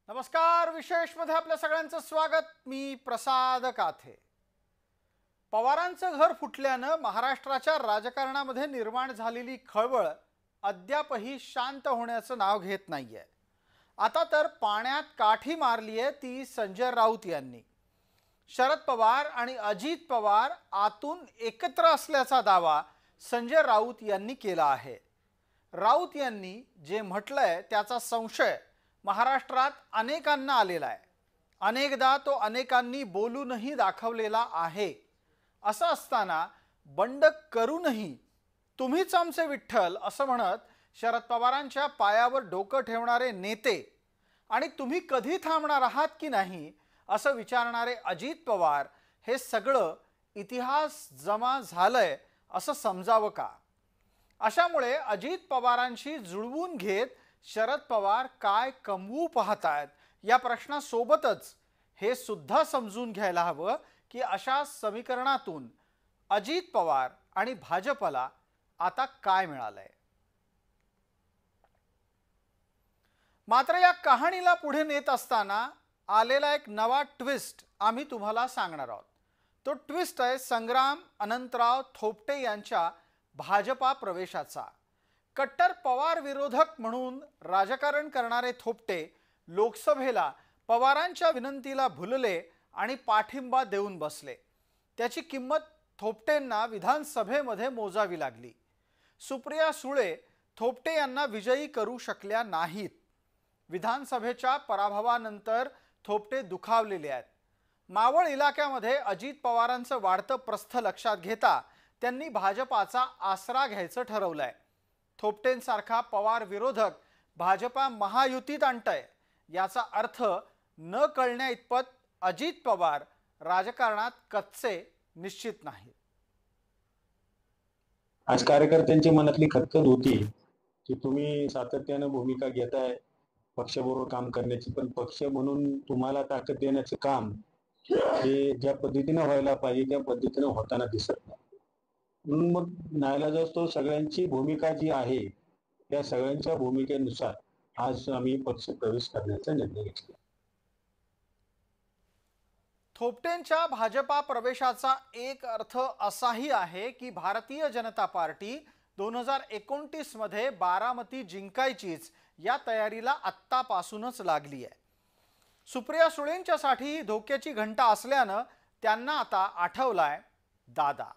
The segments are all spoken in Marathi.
नमस्कार. विशेषमध्ये आपल्या सगळ्यांचं स्वागत. मी प्रसाद काथे. पवारांचं घर फुटल्यानं महाराष्ट्राच्या राजकारणामध्ये निर्माण झालेली खळबळ अद्यापही शांत होण्याचं नाव घेत नाहीये. आता तर पाण्यात काठी मारली आहे ती संजय राऊत यांनी. शरद पवार आणि अजित पवार आतून एकत्र असल्याचा दावा संजय राऊत यांनी केला आहे. राऊत यांनी जे म्हटलंय त्याचा संशय महाराष्ट्रात अनेकांना आलेला आहे. अनेकदा तो अनेकांनी बोलूनही दाखवलेला आहे. असं असताना बंड करूनही तुम्हीच आमचे विठ्ठल असं म्हणत शरद पवारांच्या पायावर डोकं ठेवणारे नेते आणि तुम्ही कधी थांबणार आहात की नाही असं विचारणारे अजित पवार हे सगळं इतिहास जमा झालंय असं समजावं का? अशामुळे अजित पवारांशी जुळवून घेत शरद पवार काय कमवू पाहतायत या प्रश्नासोबतच हे सुद्धा समजून घ्यायला हवं की अशा समीकरणातून अजित पवार आणि भाजपला आता काय मिळालंय. मात्र या कहाणीला पुढे नेत असताना आलेला एक नवा ट्विस्ट आम्ही तुम्हाला सांगणार आहोत. तो ट्विस्ट आहे संग्राम अनंतराव थोपटे यांच्या भाजपा प्रवेशाचा. कट्टर पवार विरोधक म्हणून राजकारण करणारे थोपटे लोकसभेला पवारांच्या विनंतीला भुलले आणि पाठिंबा देऊन बसले. त्याची किंमत थोपटेंना विधानसभेमध्ये मोजावी लागली. सुप्रिया सुळे थोपटे यांना विजयी करू शकल्या नाहीत. विधानसभेच्या पराभवानंतर थोपटे दुखावलेले आहेत. मावळ इलाक्यामध्ये अजित पवारांचं वाढतं प्रस्थ लक्षात घेता त्यांनी भाजपाचा आसरा घ्यायचं ठरवलंय. थोपटेंसारखा पवार विरोधक भाजपा महायुतीत आणतंय याचा अर्थ न कळण्या इतपत अजित पवार राजकारणात कच्चे निश्चित नाही. आज कार्यकर्त्यांची मनातली खतखत होती की तुम्ही सातत्याने भूमिका घेताय पक्षाबरोबर काम करण्याची, पण पक्ष म्हणून तुम्हाला ताकद देण्याचं काम हे ज्या पद्धतीने व्हायला पाहिजे त्या पद्धतीने होताना दिसत नाही. म्हणून मग नाईलाज असतो सगळ्यांची भूमिका जी आहे त्या सगळ्यांच्या भूमिकेनुसार आज आम्ही पक्ष प्रवेश करण्याचा निर्णय घेतला. थोपटेंच्या भाजपा प्रवेशाचा एक अर्थ असाही आहे की भारतीय जनता पार्टी 2029 मध्ये बारामती जिंकायचीच या तयारीला आत्तापासूनच लागली आहे. सुप्रिया सुळेंच्यासाठी धोक्याची घंटा असल्यानं त्यांना आता आठवलाय दादा.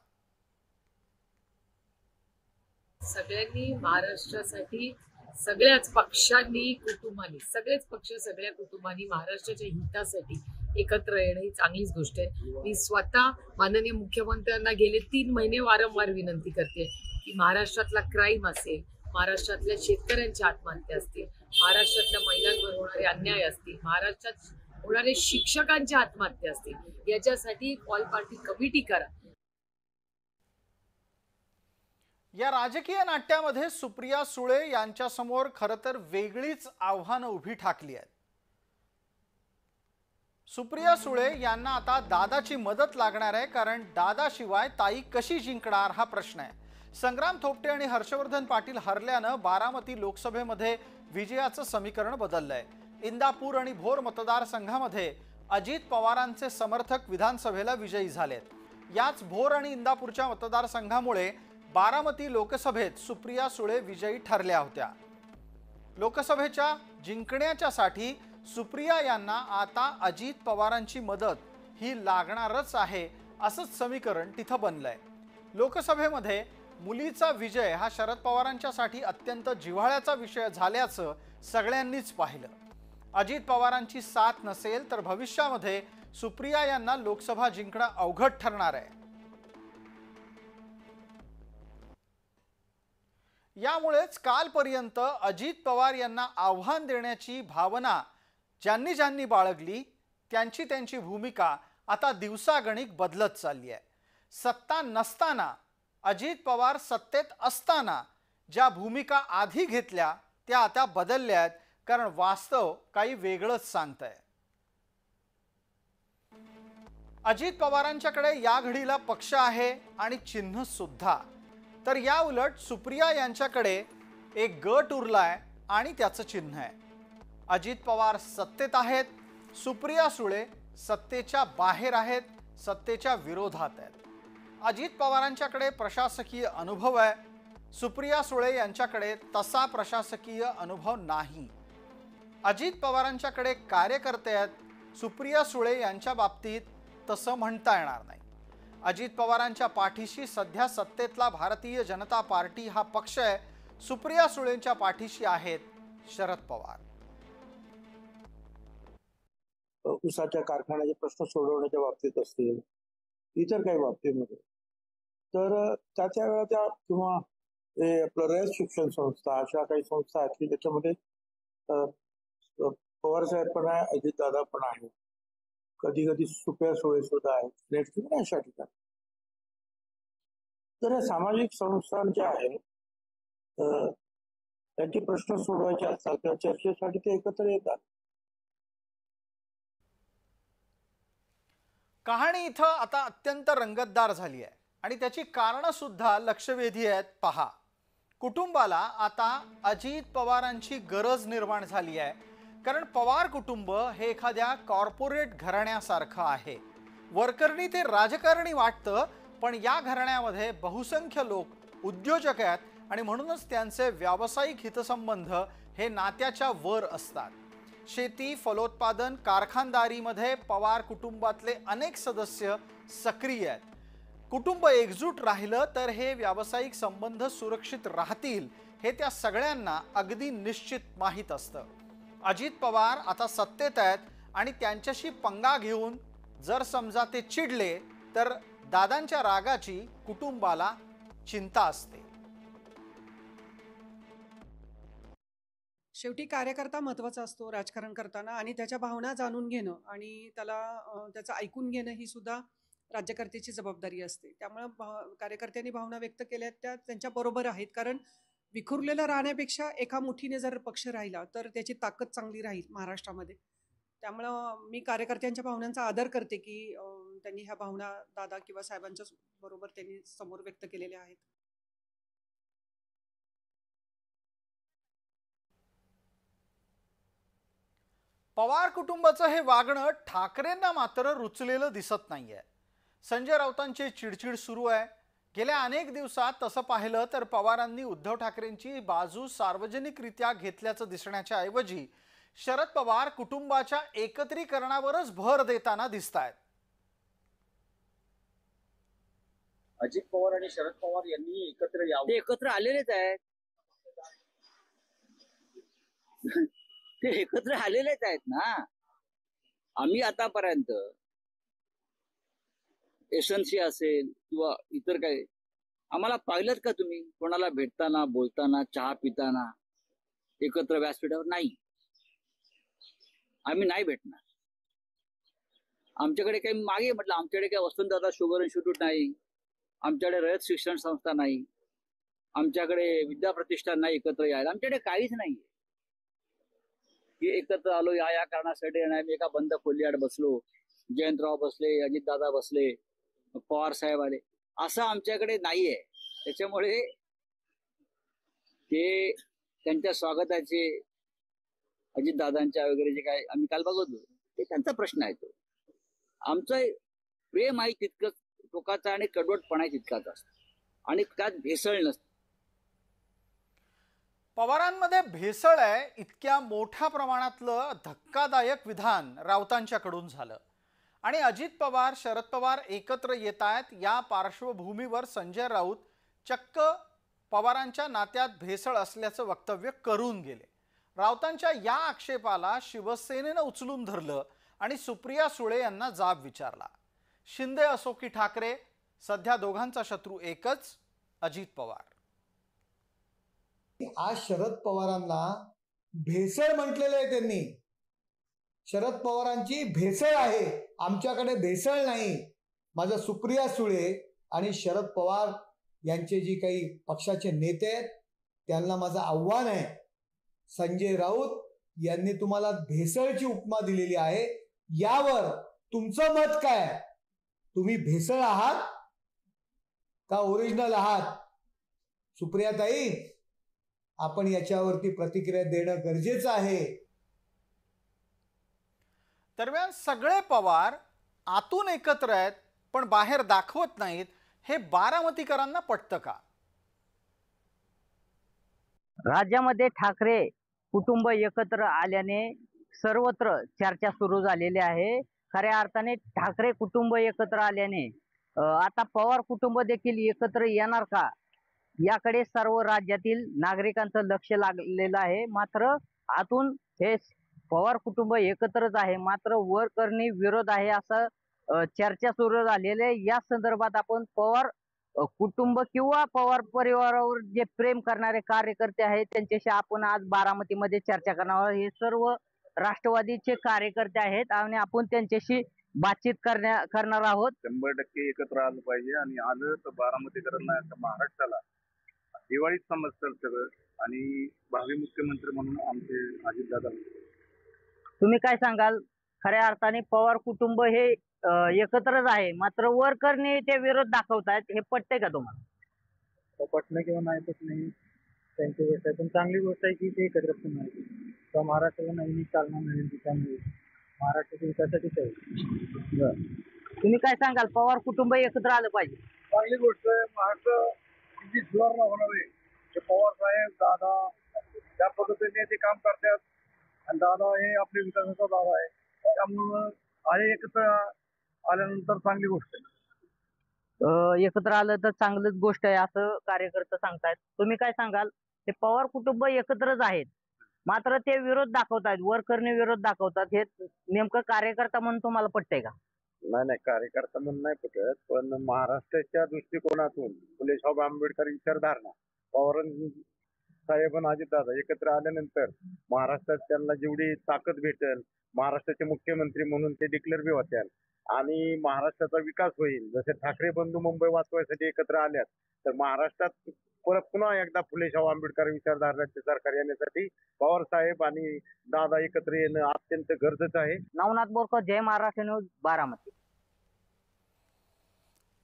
सगळ्यांनी महाराष्ट्रासाठी सगळ्याच पक्षांनी कुटुंबांनी सगळेच पक्ष सगळ्या कुटुंबांनी महाराष्ट्राच्या हितासाठी एकत्र येणं ही चांगलीच गोष्ट आहे. मी स्वतः माननीय मुख्यमंत्र्यांना गेले 3 महिने वारंवार विनंती करते की महाराष्ट्रातला क्राईम असेल, महाराष्ट्रातल्या शेतकऱ्यांच्या आत्महत्या असतील, महाराष्ट्रातल्या महिलांवर होणारे अन्याय असतील, महाराष्ट्रात होणारे शिक्षकांच्या आत्महत्या असतील, याच्यासाठी एक ऑल पार्टी कमिटी करा. या राजकीय नाट्यामध्ये सुप्रिया सुळे यांच्या समोर खरं तर वेगळीच आव्हानं उभी ठाकली आहेत. सुप्रिया सुळे यांना आता दादाची मदत लागणार आहे, कारण दादाशिवाय ताई कशी जिंकणार हा प्रश्न आहे. संग्राम थोपटे आणि हर्षवर्धन पाटील हरल्यानं बारामती लोकसभेमध्ये विजयाचं समीकरण बदललंय. इंदापूर आणि भोर मतदारसंघामध्ये अजित पवारांचे समर्थक विधानसभेला विजयी झालेत. याच भोर आणि इंदापूरच्या मतदारसंघामुळे बारामती लोकसभेत सुप्रिया सुळे विजयी ठरल्या होत्या. लोकसभेच्या जिंकण्याच्यासाठी सुप्रिया यांना आता अजित पवारांची मदत ही लागणारच आहे असंच समीकरण तिथं बनलंय. लोकसभेमध्ये मुलीचा विजय हा शरद पवारांच्यासाठी अत्यंत जिव्हाळ्याचा विषय झाल्याचं सगळ्यांनीच पाहिलं. अजित पवारांची साथ नसेल तर भविष्यामध्ये सुप्रिया यांना लोकसभा जिंकणं अवघड ठरणार आहे. यामुळेच कालपर्यंत अजित पवार यांना आव्हान देण्याची भावना ज्यांनी ज्यांनी बाळगली त्यांची त्यांची भूमिका आता दिवसागणिक बदलत चालली आहे. सत्ता नसताना अजित पवार सत्तेत असताना ज्या भूमिका आधी घेतल्या त्या आता बदलल्या आहेत, कारण वास्तव काही वेगळंच सांगतंय. अजित पवारांच्याकडे या घडीला पक्ष आहे आणि चिन्ह सुद्धा. तर या उलट सुप्रिया यांच्याकडे एक गट उरलाय आणि त्याचं चिन्ह आहे. अजित पवार सत्तेत आहेत, सुप्रिया सुळे सत्तेच्या बाहेर आहेत, सत्तेच्या विरोधात आहेत. अजित पवारांच्याकडे प्रशासकीय अनुभव आहे, सुप्रिया सुळे यांच्याकडे तसा प्रशासकीय अनुभव नाही. अजित पवारांच्याकडे कार्यकर्ते आहेत, सुप्रिया सुळे यांच्या बाबतीत तसं म्हणता येणार नाही. अजित पवारांच्या पाठीशी सध्या सत्तेतला भारतीय जनता पार्टी हा पक्ष आहे, सुप्रिया सुळेंच्या पाठीशी आहेत शरद पवार. ऊसाच्या कारखान्याचे प्रश्न सोडवण्याच्या बाबतीत असतील, इतर काही बाबतीमध्ये, तर त्याच्या वेळेला किंवा आपलं रयत शिक्षण संस्था अशा काही संस्था आहेत की त्याच्यामध्ये पवार साहेब पण आहे, अजितदादा पण आहे, कधी कधी सुप्रिया सुळे सुद्धा आहेत, नेट किंवा अशा ठिकाणी. तर या सामाजिक संस्थांच्या आहेत, त्यांचे प्रश्न सोडवायचे असतात किंवा चर्चेसाठी ते एकत्र येतात. कहाणी इथं आता अत्यंत रंगतदार झाली आहे आणि त्याची कारणं सुद्धा लक्षवेधी आहेत. पहा, कुटुंबाला आता अजित पवारांची गरज निर्माण झाली आहे, कारण पवार कुटुंब हे एखाद्या कॉर्पोरेट घराण्यासारखं आहे. वरकरणी ते राजकारणी वाटतं, पण या घराण्यामध्ये बहुसंख्य लोक उद्योजक आहेत आणि म्हणूनच त्यांचे व्यावसायिक हितसंबंध हे नात्याच्या वर असतात. शेती, फलोत्पादन, कारखानदारीमध्ये पवार कुटुंबातले अनेक सदस्य सक्रिय आहेत. कुटुंब एकजूट राहिलं तर हे व्यावसायिक संबंध सुरक्षित राहतील हे त्या सगळ्यांना अगदी निश्चित माहीत असतं. अजित पवार आता सत्तेत आहेत आणि त्यांच्याशी पंगा घेऊन जर समजा ते चिडले तर दादांच्या रागाची कुटुंबाला चिंता असते. शेवटी कार्यकर्ता महत्त्वाचा असतो राजकारण करताना, आणि त्याच्या भावना जाणून घेणं आणि त्याचं ऐकून घेणं ही सुद्धा राज्यकर्त्याची जबाबदारी असते. त्यामुळं कार्यकर्त्यांनी भावना व्यक्त केल्या त्या त्यांच्या बरोबर आहेत, कारण विखुरलेलं राहण्यापेक्षा एका मुठीने जर पक्ष राहिला तर त्याची ताकद चांगली राहील महाराष्ट्रामध्ये. त्यामुळं मी कार्यकर्त्यांच्या भावनांचा आदर करते की त्यांनी ह्या भावना दादा किंवा साहेबांच्या बरोबर त्यांनी समोर व्यक्त केलेल्या आहेत. पवार कुटुंबाचं हे वागणं ठाकरेंना मात्र रुचलेलं दिसत नाहीये. संजय राऊतांची चिडचिड सुरू आहे. गेल्या अनेक दिवसात तसं पाहिलं तर पवारांनी उद्धव ठाकरेंची बाजू सार्वजनिकरित्या घेतल्याचं दिसण्याच्या ऐवजी शरद पवार कुटुंबाच्या एकत्रीकरणावरच भर देताना दिसतायत. अजित पवार आणि शरद पवार यांनी एकत्र यावं. ते एकत्र आलेलेच आहेत. ते एकत्र आलेलेच आहेत ना. आम्ही आतापर्यंत एसएनसी असेल किंवा इतर काही, आम्हाला पाहिलं का तुम्ही कोणाला भेटताना, बोलताना, चहा पिताना एकत्र व्यासपीठावर? नाही, आम्ही नाही भेटणार. आमच्याकडे काही मागे म्हटलं, आमच्याकडे काही वसंतदादा शुगर इन्स्टिट्यूट नाही, आमच्याकडे रयत शिक्षण संस्था नाही, आमच्याकडे विद्या प्रतिष्ठान नाही एकत्र यायला, आमच्याकडे काहीच नाहीये. की एकत्र आलो या कारणासाठी आणि आम्ही एका बंद खोलीआड बसलो, जयंतराव बसले, अजितदादा बसले, पवार साहेब आले, असं आमच्याकडे नाहीये. त्याच्यामुळे ते त्यांच्या स्वागताचे अजितदादांच्या वगैरे जे काय आम्ही काल बघतो ते त्यांचा प्रश्न आहे. तो आमचं प्रेम आहे तितकंच टोकाचं आणि कडवटपणा तितकाच असतो आणि त्यात भेसळ नसते. पवारांमध्ये भेसळ आहे इतक्या मोठ्या प्रमाणातलं धक्कादायक विधान राऊतांच्याकडून झालं आणि अजित पवार, शरद पवार एकत्र येत आहेत. या पार्श्वभूमीवर संजय राऊत चक्क पवारांच्या नात्यात भेसळ असल्याचं वक्तव्य करून गेले. राऊतांच्या या आक्षेपाला शिवसेनेनं उचलून धरलं आणि सुप्रिया सुळे यांना जाब विचारला. शिंदे असो की ठाकरे, सध्या दोघांचा शत्रू एकच, अजित पवार. आज शरद पवारांना भेसळ म्हटलेलं आहे त्यांनी. शरद पवारांची भेसळ आहे, आमच्याकडे भेसळ नाही. माझं सुप्रिया सुळे आणि शरद पवार यांचे जी काही पक्षाचे नेते आहेत त्यांना माझं आव्हान आहे, संजय राऊत यांनी तुम्हाला भेसळची उपमा दिलेली आहे, यावर तुमचं मत काय? तुम्ही भेसळ आहात का ओरिजिनल आहात? सुप्रियाताई, आपण याच्यावरती प्रतिक्रिया देणं गरजेचं आहे. दरम्यान सगळे पवार आतून एकत्र आहेत पण बाहेर दाखवत नाहीत, हे बारामतीकरांना पटतं का? राज्यामध्ये ठाकरे कुटुंब एकत्र आल्याने सर्वत्र चर्चा सुरू झालेली आहे. खऱ्या अर्थाने ठाकरे कुटुंब एकत्र आल्याने आता पवार कुटुंब देखील एकत्र येणार का, याकडे सर्व राज्यातील नागरिकांचं लक्ष लागलेलं आहे. मात्र आतून हे पवार कुटुंब एकत्रच आहे, मात्र वरकरणी विरोध आहे असं चर्चा सुरू झालेली आहे. या संदर्भात आपण पवार कुटुंब किंवा पवार परिवारावर जे प्रेम करणारे कार्यकर्ते आहेत त्यांच्याशी आपण आज बारामतीमध्ये चर्चा करणार आहोत. हे सर्व राष्ट्रवादीचे कार्यकर्ते आहेत आणि आपण त्यांच्याशी बातचीत करणार आहोत. 100% एकत्र आलं पाहिजे आणि आलं तर बारामतीकरांना महाराष्ट्राला दिवाळीत समजतं सगळं. आणि भावी मुख्यमंत्री म्हणून आमचे अजितदादा. तुम्ही काय सांगाल? खऱ्या अर्थाने पवार कुटुंब हे एकत्रच आहे, मात्र वरकरणी ते विरोध दाखवतायत, हे पटतंय का तुम्हाला? पटणं किंवा नाही पटणं त्यांची गोष्ट आहे, पण चांगली गोष्ट आहे की ते एकत्र पण आहे. तर महाराष्ट्राला नवीन चालना मिळेल, त्यामुळे महाराष्ट्राच्या विकासासाठीच आहे. तुम्ही काय सांगाल? पवार कुटुंब एकत्र आलं पाहिजे, चांगली गोष्ट आहे. महाराष्ट्र किती सुधारणा होणार आहे. पवार साहेब दादा त्या पद्धतीने ते काम करतात आणि दादा हे आपले विकासाचा दादा आहे, त्यामुळं आहे एकत्र आल्यानंतर चांगली गोष्ट आहे. एकत्र आलं तर चांगलीच गोष्ट आहे असं कार्यकर्ते सांगतायत. तुम्ही काय सांगाल? ते पवार कुटुंब एकत्रच आहेत, मात्र ते विरोध दाखवतायत, वरकरणी विरोध दाखवतात, हे नेमकं कार्यकर्ता म्हणून तुम्हाला पटतंय का? नाही कार्यकर्ता म्हणून नाही पटत, पण महाराष्ट्राच्या दृष्टिकोनातून फुले साहेब आंबेडकर विचारधारणा पवार साहेब आणि अजितदादा एकत्र आल्यानंतर महाराष्ट्रात त्यांना जेवढी ताकद भेटेल, महाराष्ट्राचे मुख्यमंत्री म्हणून ते डिक्लेअर बी होत्याल आणि महाराष्ट्राचा विकास होईल. जसे ठाकरे बंधू मुंबई वाचवायसाठी एकत्र आल्यात, तर महाराष्ट्रात पुन्हा एकदा फुले शाहू आंबेडकर विचारधारणाचे सरकार येण्यासाठी पवार साहेब आणि दादा एकत्र येणं अत्यंत गरजेचं आहे. नवनाथ बोरकर, जय महाराष्ट्र न्यूज, बारामती.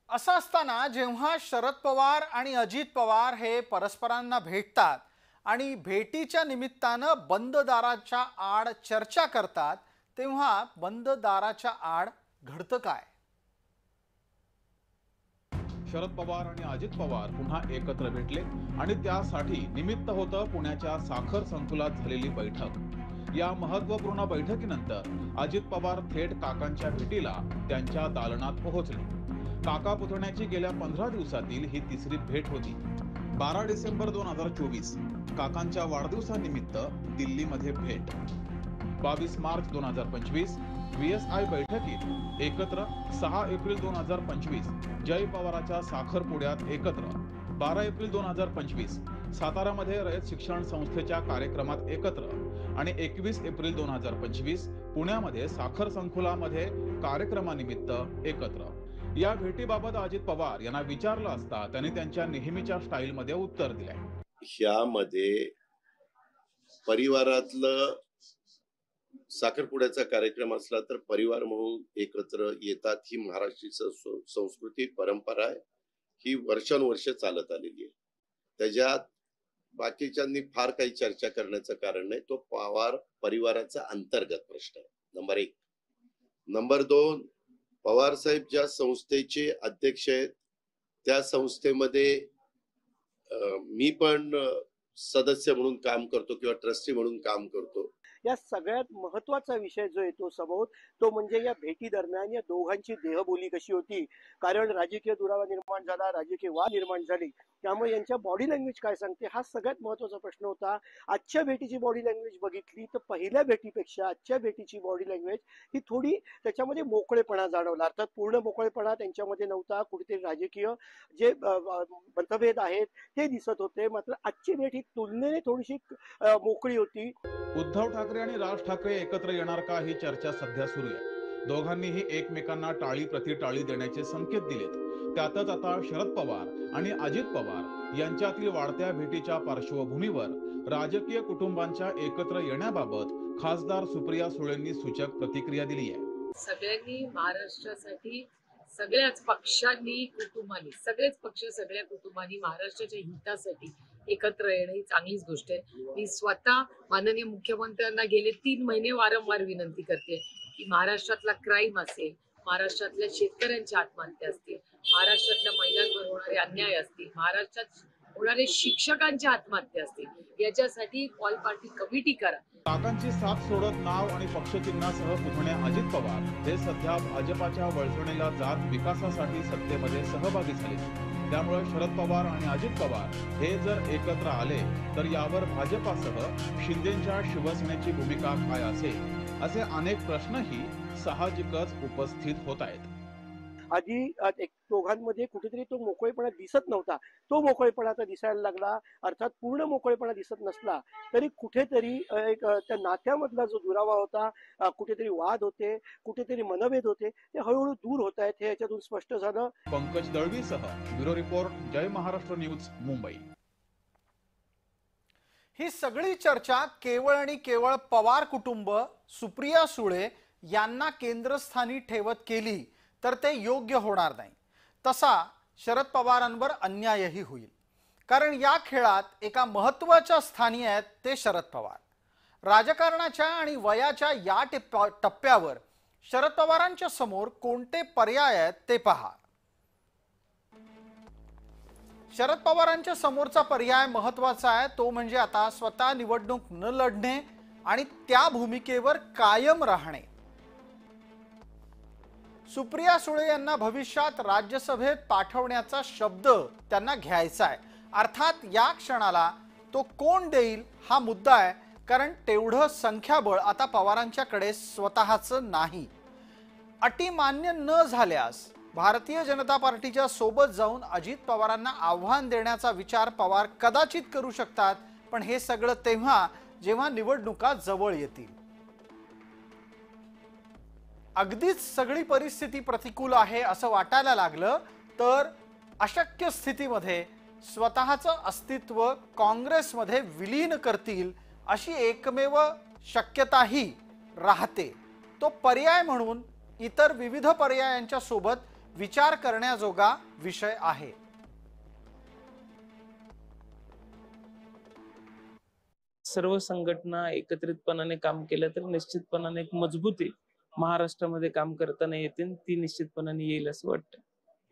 असं असताना जेव्हा शरद पवार आणि अजित पवार हे परस्परांना भेटतात आणि भेटीच्या निमित्तानं बंद दाराच्या आड चर्चा करतात, तेव्हा बंद दाराच्या आड घडतं काय? शरद पवार आणि अजित पवार पुन्हा एकत्र भेटले आणि त्यासाठी निमित्त होतं पुण्याच्या साखर संकुलात झालेली बैठक. या महत्त्वपूर्ण बैठकीनंतर अजित पवार थेट काकांच्या भेटीला त्यांच्या दालनात पोहोचले. काका पुतण्याची गेल्या 15 दिवसातील ही तिसरी भेट होती. 12 डिसेंबर 2024 काकांच्या वाढदिवसानिमित्त दिल्लीमध्ये भेट. 22 मार्च 2025 VSI बैठकीत एकत्र. 6 एप्रिल 2025 जय पवाराच्या साखरपुड्यात एकत्र. 12 एप्रिल 2025 सातारामध्ये रयत शिक्षण संस्थेच्या कार्यक्रमात एकत्र आणि 21 एप्रिल 2025 पुण्यामध्ये साखर संकुलामध्ये कार्यक्रमानिमित्त एकत्र. या भेटीबाबत अजित पवार यांना विचारलं असता त्यांनी त्यांच्या नेहमीच्या स्टाईलमध्ये उत्तर दिलंय. ह्यामध्ये परिवारातलं साखरपुड्याचा कार्यक्रम असला तर परिवार म्हणून एकत्र येतात. ही महाराष्ट्राची संस्कृती परंपरा आहे, ही वर्षानुवर्ष चालत आलेली आहे. त्याच्यात बाकीच्यांनी फार काही चर्चा करण्याचं कारण नाही. तो पवार परिवाराचा अंतर्गत प्रश्न आहे, नंबर 1. नंबर 2, पवार साहेब ज्या संस्थेचे अध्यक्ष आहेत त्या संस्थेमध्ये मी पण सदस्य म्हणून काम करतो किंवा ट्रस्टी म्हणून काम करतो. या सगळ्यात महत्वाचा विषय जो येतो समोर तो म्हणजे या भेटी दरम्यान या दोघांची देहबोली कशी होती. कारण राजकीय दुरावा निर्माण झाला, राजकीय वाद निर्माण झाली, त्यामुळे यांच्या बॉडी लँग्वेज काय सांगते हा सगळ्यात महत्वाचा प्रश्न होता. आजच्या भेटीची बॉडी लँग्वेज बघितली तर पहिल्या भेटीपेक्षा आजच्या भेटीची बॉडी लँग्वेज ही थोडी त्याच्यामध्ये मोकळेपणा जाणवला. अर्थात पूर्ण मोकळेपणा त्यांच्यामध्ये नव्हता, कुठेतरी राजकीय जे मतभेद आहेत ते दिसत होते. मात्र आजची भेट ही तुलनेने थोडीशी मोकळी होती. उद्धव ठाकरे आणि राज ठाकरे एकत्र येणार का ही चर्चा सध्या सुरू आहे. दोघांनीही एकमेकांना टाळी प्रतिटाळी देण्याचे संकेत दिलेत. त्यातच आता शरद पवार आणि अजित पवार यांच्यातील वाढत्या भेटीच्या पार्श्वभूमीवर राजकीय कुटुंबांच्या एकत्र येण्याबाबत खासदार सुप्रिया सुळेंनी सूचक प्रतिक्रिया दिली आहे. सगळ्यांनी महाराष्ट्रासाठी सगळ्याच पक्षांनी कुटुंबांनी सगळेच पक्ष सगळ्या कुटुंबांनी महाराष्ट्राच्या हितासाठी एकत्र येणं ही चांगलीच गोष्ट आहे. मी स्वतः माननीय मुख्यमंत्र्यांना गेले 3 महिने वारंवार विनंती करते की महाराष्ट्रातला क्राईम असेल, महाराष्ट्रातल्या शेतकऱ्यांच्या आत्महत्या असतील, महाराष्ट्रातल्या महिलांवर होणारे अन्याय असतील, महाराष्ट्रात होणारे शिक्षकांच्या आत्महत्या असतील, याच्यासाठी ऑल पार्टी कमिटी करा. काकांची साथ सोडत नाव आणि पक्षचिन्हासह पुढणे अजित पवार हे सध्या भाजपाच्या वळसणीला जात विकासासाठी सत्तेमध्ये सहभागी झाले. त्यामुळे शरद पवार आणि अजित पवार हे जर एकत्र आले तर यावर भाजपासह शिंदेच्या शिवसेनेची भूमिका काय असेल असे अनेक प्रश्नही साहजिकच उपस्थित होत आहेत. आधी एक दोघांमध्ये कुठेतरी तो मोकळेपणा दिसत नव्हता, तो मोकळेपणा आता दिसायला लागला. अर्थात पूर्ण मोकळेपणा दिसत नसला तरी कुठेतरी एक त्या नात्यामधला जो दुरावा होता, कुठेतरी वाद होते, कुठेतरी मनभेद होते, ते हळूहळू दूर होत आहेत, हे याच्यातून स्पष्ट झालं. पंकज दळवीसह ब्युरो रिपोर्ट, जय महाराष्ट्र न्यूज, मुंबई. ही सगळी चर्चा केवळ आणि केवळ पवार कुटुंब सुप्रिया सुळे यांना केंद्रस्थानी ठेवत केली तर ते योग्य होणार नाही. तसा शरद पवारांवर अन्यायही होईल. कारण या खेळात एका महत्त्वाच्या स्थानी आहेत ते शरद पवार. राजकारणाच्या आणि वयाच्या या टप्प्यावर शरद पवारांच्या समोर कोणते पर्याय आहेत ते पहा. शरद पवारांच्या समोरचा पर्याय महत्त्वाचा आहे, तो म्हणजे आता स्वतः निवडणूक न लढणे आणि त्या भूमिकेवर कायम राहणे. सुप्रिया सुळे यांना भविष्यात राज्यसभेत पाठवण्याचा शब्द त्यांना घ्यायचा आहे. अर्थात या क्षणाला तो कोण देईल हा मुद्दा आहे, कारण तेवढं संख्याबळ आता पवारांच्याकडे स्वतःचं नाही. अटी मान्य न झाल्यास भारतीय जनता पार्टीच्या सोबत जाऊन अजित पवारांना आव्हान देण्याचा विचार पवार कदाचित करू शकतात. पण हे सगळं तेव्हा जेव्हा निवडणुका जवळ येतील. अगदीच सगळी परिस्थिती प्रतिकूल आहे असं वाटायला लागलं तर अशक्य स्थितीमध्ये स्वतःचं अस्तित्व काँग्रेसमध्ये विलीन करतील अशी एकमेव शक्यताही राहते. तो पर्याय म्हणून इतर विविध पर्यायांच्या सोबत विचार करण्याजोगा विषय आहे. सर्व संघटना एकत्रितपणाने काम केलं तर निश्चितपणाने एक मजबूती महाराष्ट्रामध्ये काम करताना येते, ती निश्चितपणाने येईल असं वाटतं.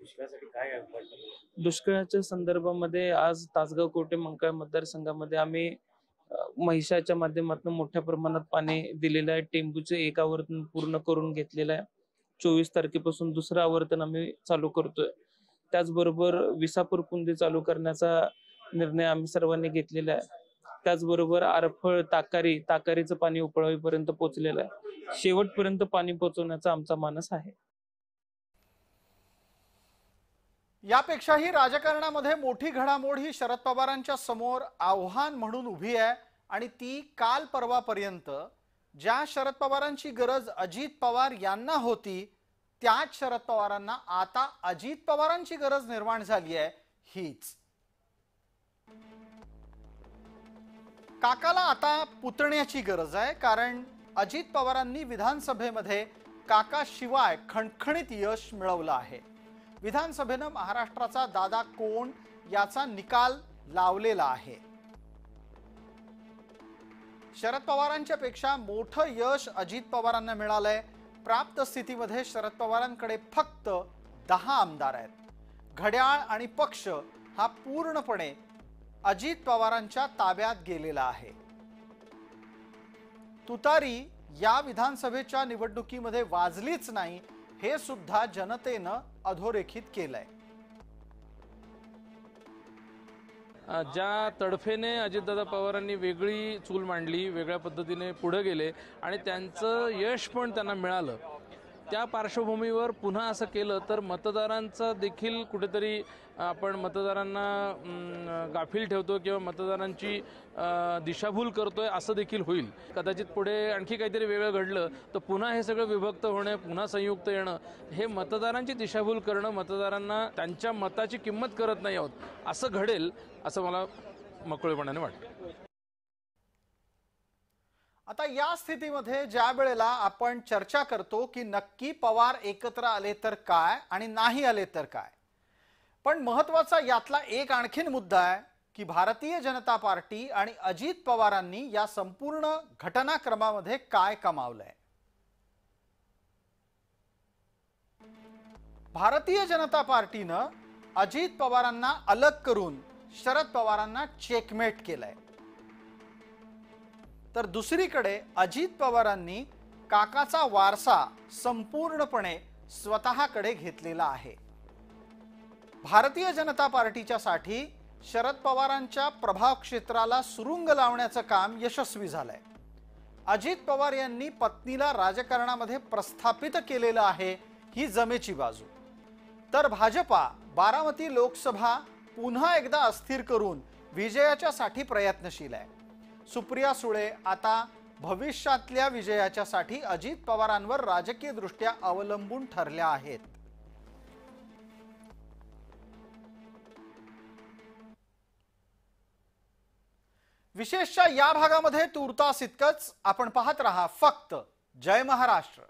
दुष्काळासाठी काय दुष्काळाच्या संदर्भामध्ये आज तासगाव कोटे मंकाळ मतदारसंघामध्ये आम्ही महिषाच्या माध्यमातून मोठ्या प्रमाणात पाणी दिलेलं आहे. टेंबूचे एक आवर्तन पूर्ण करून घेतलेलं आहे. 24 तारखेपासून दुसरं आवर्तन आम्ही चालू करतोय. त्याचबरोबर विसापूर पुंदी चालू करण्याचा निर्णय आम्ही सर्वांनी घेतलेला आहे. त्याचबरोबर आरफळ ताकारीचं पाणी उपळावीपर्यंत पोहोचलेलं आहे. शेवटपर्यंत पाणी पोहोचवण्याचा आमचा मानस आहे. यापेक्षाही राजकारणामध्ये मोठी घडामोड ही शरद पवारांच्या समोर आव्हान म्हणून उभी आहे. आणि ती काल परवापर्यंत ज्या शरद पवारांची गरज अजित पवार यांना होती, त्याच शरद पवारांना आता अजित पवारांची गरज निर्माण झाली आहे. हीच काकाला आता पुतण्याची गरज आहे. कारण अजित पवारांनी विधानसभेमध्ये काकाशिवाय खणखणीत यश मिळवलं आहे. विधानसभेनं महाराष्ट्राचा दादा कोण याचा निकाल लावलेला आहे. शरद पवारांच्या पेक्षा मोठं यश अजित पवारांना मिळालंय. प्राप्त स्थितीमध्ये शरद पवारांकडे फक्त 10 आमदार आहेत. घड्याळ आणि पक्ष हा पूर्णपणे अजित पवारांच्या ताब्यात गेलेला आहे. तुतारी या विधानसभेच्या निवडणुकीमध्ये वाजलीच नाही, हे सुद्धा जनतेनं अधोरेखित केलंय. ज्या तडफेने अजितदादा पवारांनी वेगळी चूल मांडली, वेगळ्या पद्धतीने पुढे गेले आणि त्यांचं यश पण त्यांना मिळालं, त्या पार्श्वभूमीवर पुन्हा असं केलं तर मतदारांचा देखील कुठेतरी आपण मतदारांना गाफील ठेवतो किंवा मतदारांची दिशाभूल करतोय असं देखील होईल. कदाचित पुढे आणखी काहीतरी वेगळं घडलं तर पुन्हा हे सगळं विभक्त होणे, पुन्हा संयुक्त येणं, हे मतदारांची दिशाभूल करणं, मतदारांना त्यांच्या मताची किंमत करत नाही आहोत असं घडेल असं मला मोकळेपणाने वाटतं. आता या स्थितीमध्ये ज्या वेळेला आपण चर्चा करतो की नक्की पवार एकत्र आले तर काय आणि नाही आले तर काय, पण महत्त्वाचा यातला एक आणखीन मुद्दा आहे की भारतीय जनता पार्टी आणि अजित पवारांनी या संपूर्ण घटनाक्रमामध्ये काय कमावलंय. भारतीय जनता पार्टीनं अजित पवारांना अलग करून शरद पवारांना चेकमेट केलंय, तर दुसरीकडे अजित पवारांनी काकाचा वारसा संपूर्णपणे स्वतःकडे घेतलेला आहे. भारतीय जनता पार्टीच्या साठी शरद पवारांच्या प्रभाव क्षेत्राला सुरुंग लावण्याचं काम यशस्वी झालंय. अजित पवार यांनी पत्नीला राजकारणामध्ये प्रस्थापित केलेलं आहे ही जमेची बाजू. तर भाजपा बारामती लोकसभा पुन्हा एकदा अस्थिर करून विजयाच्या साठी प्रयत्नशील आहे. सुप्रिया सुळे आता भविष्यातल्या विजयाच्या साठी अजित पवारांवर राजकीय दृष्ट्या अवलंबून ठरल्या आहेत. विशेषच्या या भागामध्ये तूर्तास इतकंच. आपण पाहत रहा फक्त जय महाराष्ट्र.